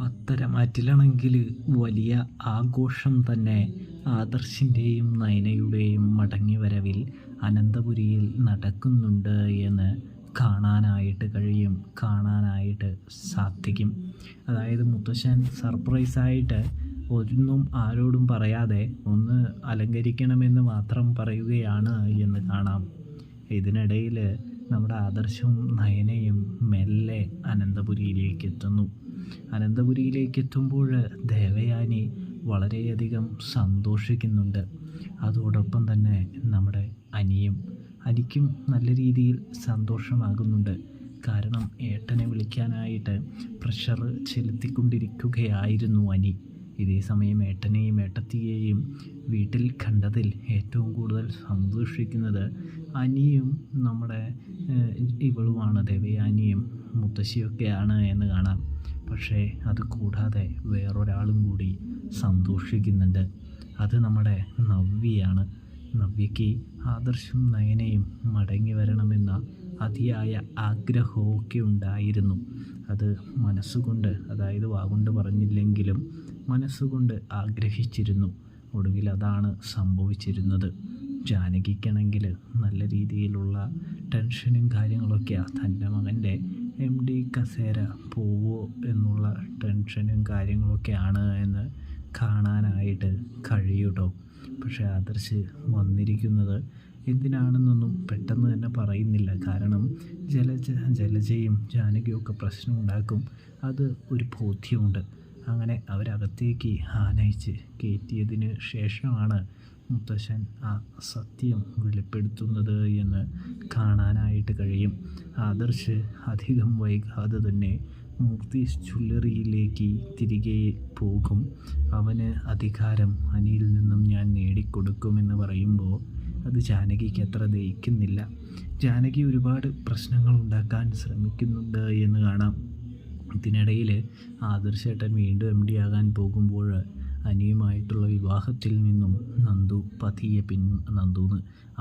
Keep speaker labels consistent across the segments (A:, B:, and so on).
A: പത്തരമാറ്റിലാണെങ്കിൽ വലിയ ആഘോഷം തന്നെ. ആദർശിൻ്റെയും നയനയുടെയും മടങ്ങിവരവിൽ അനന്തപുരിയിൽ നടക്കുന്നുണ്ട് എന്ന് കാണാനായിട്ട് കഴിയും, കാണാനായിട്ട് സാധിക്കും. അതായത് മുത്തശ്ശൻ സർപ്രൈസായിട്ട് ഒന്നും ആരോടും പറയാതെ ഒന്ന് അലങ്കരിക്കണമെന്ന് മാത്രം പറയുകയാണ് എന്ന് കാണാം. ഇതിനിടയിൽ നമ്മുടെ ആദർശവും നയനയും മെല്ലെ അനന്തപുരിയിലേക്ക് എത്തുന്നു. അനന്തപുരിയിലേക്ക് എത്തുമ്പോൾ ദേവയാനി വളരെയധികം സന്തോഷിക്കുന്നുണ്ട്. അതോടൊപ്പം തന്നെ നമ്മുടെ അനിക്കും നല്ല രീതിയിൽ സന്തോഷമാകുന്നുണ്ട്. കാരണം ഏട്ടനെ വിളിക്കാനായിട്ട് പ്രഷർ ചെലുത്തിക്കൊണ്ടിരിക്കുകയായിരുന്നു അനി. ഇതേ സമയം ഏട്ടനെയും ഏട്ടത്തിയെയും വീട്ടിൽ കണ്ടതിൽ ഏറ്റവും കൂടുതൽ സന്തോഷിക്കുന്നത് അനിയും നമ്മുടെ ഇവളുമാണ്, ദേവയാനിയും മുത്തശ്ശിയൊക്കെയാണ് എന്ന് കാണാം. പക്ഷേ അത് കൂടാതെ വേറൊരാളും കൂടി സന്തോഷിക്കുന്നുണ്ട്. അത് നമ്മുടെ നവ്യയാണ്. നവ്യയ്ക്ക് ആദർശും നയനയും മടങ്ങി വരണമെന്ന അതിയായ ആഗ്രഹമൊക്കെ ഉണ്ടായിരുന്നു. അത് മനസ്സുകൊണ്ട്, അതായത് വാഗൊണ്ട് പറഞ്ഞില്ലെങ്കിലും മനസ്സുകൊണ്ട് ആഗ്രഹിച്ചിരുന്നു. ഒടുവിൽ അതാണ് സംഭവിച്ചിരുന്നത്. ജാനകിക്കാണെങ്കിൽ നല്ല രീതിയിലുള്ള ടെൻഷനും കാര്യങ്ങളൊക്കെയാണ്. തൻ്റെ മകൻ്റെ MD കസേര പോവോ എന്നുള്ള ടെൻഷനും കാര്യങ്ങളൊക്കെയാണ് എന്ന് കാണാനായിട്ട് കഴിയൂട്ടോ. പക്ഷേ ആദർശ് വന്നിരിക്കുന്നത് എന്തിനാണെന്നൊന്നും പെട്ടെന്ന് തന്നെ പറയുന്നില്ല. കാരണം ജലജയും ജാനകിയൊക്കെ പ്രശ്നം ഉണ്ടാക്കും, അത് ഒരു ബോധ്യമുണ്ട്. അങ്ങനെ അവരകത്തേക്ക് ആനയിച്ച് കയറ്റിയതിന് ശേഷമാണ് മുത്തശ്ശൻ ആ സത്യം വെളിപ്പെടുത്തുന്നത് എന്ന് കാണാനായിട്ട് കഴിയും. ആദർശ് അധികം വൈകാതെ തന്നെ മൂർത്തീസ് ജ്വല്ലറിയിലേക്ക് തിരികെ പോകും. അവന് അധികാരം അനിയിൽ നിന്നും ഞാൻ നേടിക്കൊടുക്കുമെന്ന് പറയുമ്പോൾ അത് ജാനകിക്ക് അത്ര ദഹിക്കുന്നില്ല. ജാനകി ഒരുപാട് പ്രശ്നങ്ങൾ ഉണ്ടാക്കാൻ ശ്രമിക്കുന്നുണ്ട് എന്ന് കാണാം. ഇതിനിടയിൽ ആദർശേട്ടൻ വീണ്ടും MD ആകാൻ പോകുമ്പോൾ അനിയുമായിട്ടുള്ള വിവാഹത്തിൽ നിന്നും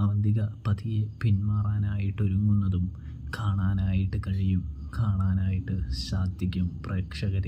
A: അവന്തിക പതിയെ പിന്മാറാനായിട്ടൊരുങ്ങുന്നതും കാണാനായിട്ട് കഴിയും, കാണാനായിട്ട് സാധിക്കും പ്രേക്ഷകരെ.